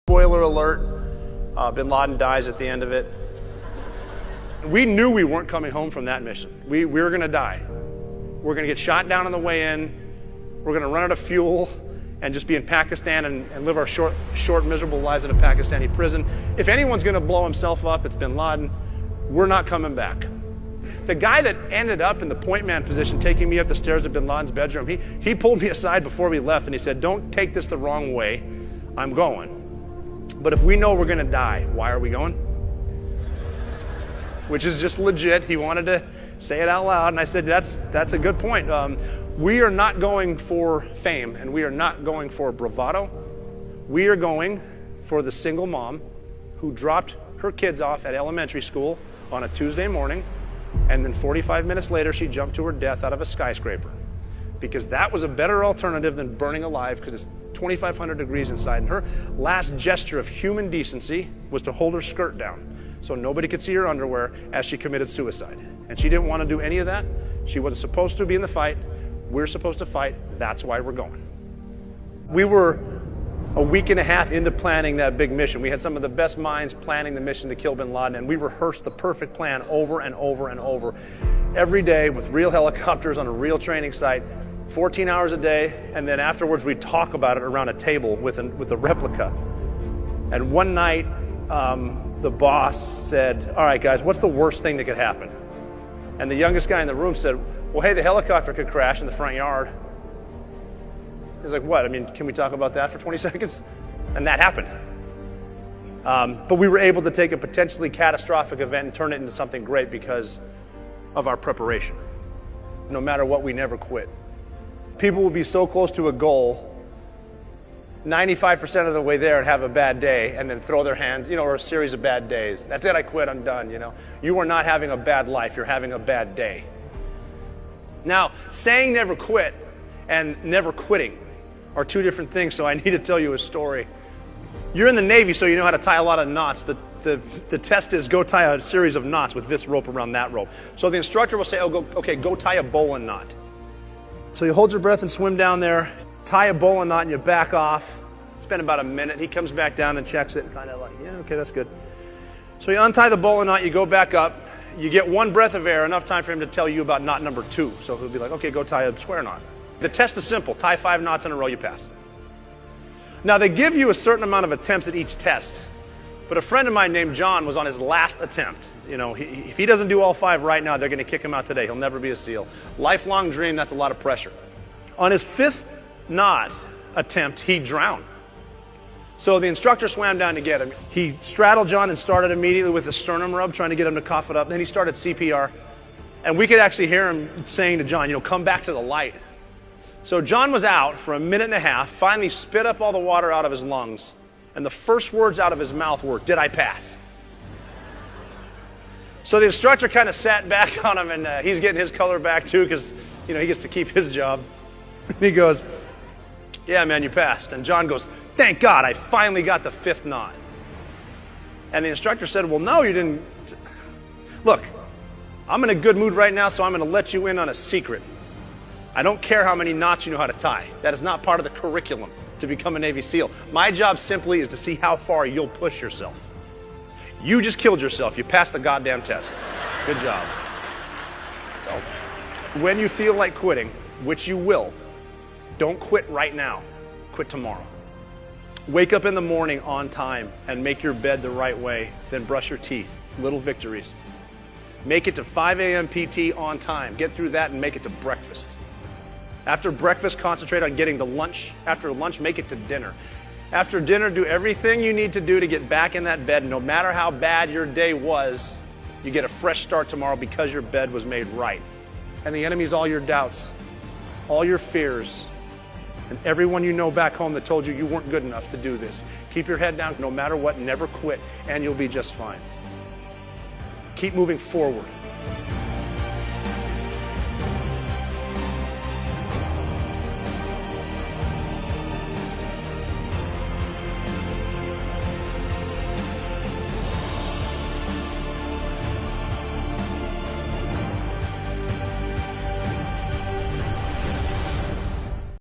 Spoiler alert, bin Laden dies at the end of it. We knew we weren't coming home from that mission. We were going to die. We're going to get shot down on the way in. We're going to run out of fuel and just be in Pakistan and live our short, miserable lives in a Pakistani prison. If anyone's going to blow himself up, it's bin Laden. We're not coming back. The guy that ended up in the point man position taking me up the stairs to bin Laden's bedroom, he pulled me aside before we left and he said, "Don't take this the wrong way. I'm going. But if we know we're going to die, why are we going?" Which is just legit. He wanted to say it out loud, and I said, that's a good point. We are not going for fame, and we are not going for bravado. We are going for the single mom who dropped her kids off at elementary school on a Tuesday morning, and then 45 minutes later, she jumped to her death out of a skyscraper. Because that was a better alternative than burning alive, because it's 2,500 degrees inside. And her last gesture of human decency was to hold her skirt down so nobody could see her underwear as she committed suicide. And she didn't want to do any of that. She wasn't supposed to be in the fight. We're supposed to fight. That's why we're going. We were a week and a half into planning that big mission. We had some of the best minds planning the mission to kill bin Laden, and we rehearsed the perfect plan over and over and over every day with real helicopters on a real training site, 14 hours a day, and then afterwards we talk about it around a table with a replica. And one night, the boss said, "All right, guys, what's the worst thing that could happen?" And the youngest guy in the room said, "Well, hey, the helicopter could crash in the front yard." He's like, "What? I mean, can we talk about that for 20 seconds? And that happened. But we were able to take a potentially catastrophic event and turn it into something great because of our preparation. No matter what, we never quit. People will be so close to a goal 95% of the way there and have a bad day and then throw their hands, or a series of bad days. That's it, I quit, I'm done, You are not having a bad life, you're having a bad day. Now, saying never quit and never quitting are two different things, so I need to tell you a story. You're in the Navy, so you know how to tie a lot of knots. The test is go tie a series of knots with this rope around that rope. So the instructor will say, go tie a bowline knot. So you hold your breath and swim down there, tie a bowline knot and you back off. Spend about a minute. He comes back down and checks it and kind of like, yeah, okay, that's good. So you untie the bowline knot, you go back up, you get one breath of air, enough time for him to tell you about knot number 2. So he'll be like, okay, go tie a square knot. The test is simple. Tie 5 knots in a row, you pass. Now they give you a certain amount of attempts at each test, but a friend of mine named John was on his last attempt. If he doesn't do all 5 right now, they're going to kick him out today. He'll never be a SEAL. Lifelong dream, that's a lot of pressure. On his 5th knot attempt, he drowned. So the instructor swam down to get him. He straddled John and started immediately with a sternum rub, trying to get him to cough it up. Then he started CPR. And we could actually hear him saying to John, come back to the light. So John was out for a minute and a half, finally spit up all the water out of his lungs. And the first words out of his mouth were, "Did I pass?" So the instructor kind of sat back on him, and he's getting his color back too, because he gets to keep his job. He goes, "Yeah, man, you passed." And John goes, "Thank God, I finally got the 5th knot." And the instructor said, "Well, no, you didn't. Look, I'm in a good mood right now, so I'm going to let you in on a secret. I don't care how many knots you know how to tie. That is not part of the curriculum to become a Navy SEAL. My job simply is to see how far you'll push yourself. You just killed yourself. You passed the goddamn test. Good job." So, when you feel like quitting, which you will, don't quit right now. Quit tomorrow. Wake up in the morning on time and make your bed the right way, then brush your teeth. Little victories. Make it to 5 a.m. PT on time. Get through that and make it to breakfast. After breakfast, concentrate on getting to lunch. After lunch, make it to dinner. After dinner, do everything you need to do to get back in that bed. No matter how bad your day was, you get a fresh start tomorrow because your bed was made right. And the enemy's all your doubts, all your fears, and everyone you know back home that told you weren't good enough to do this. Keep your head down no matter what, never quit, and you'll be just fine. Keep moving forward.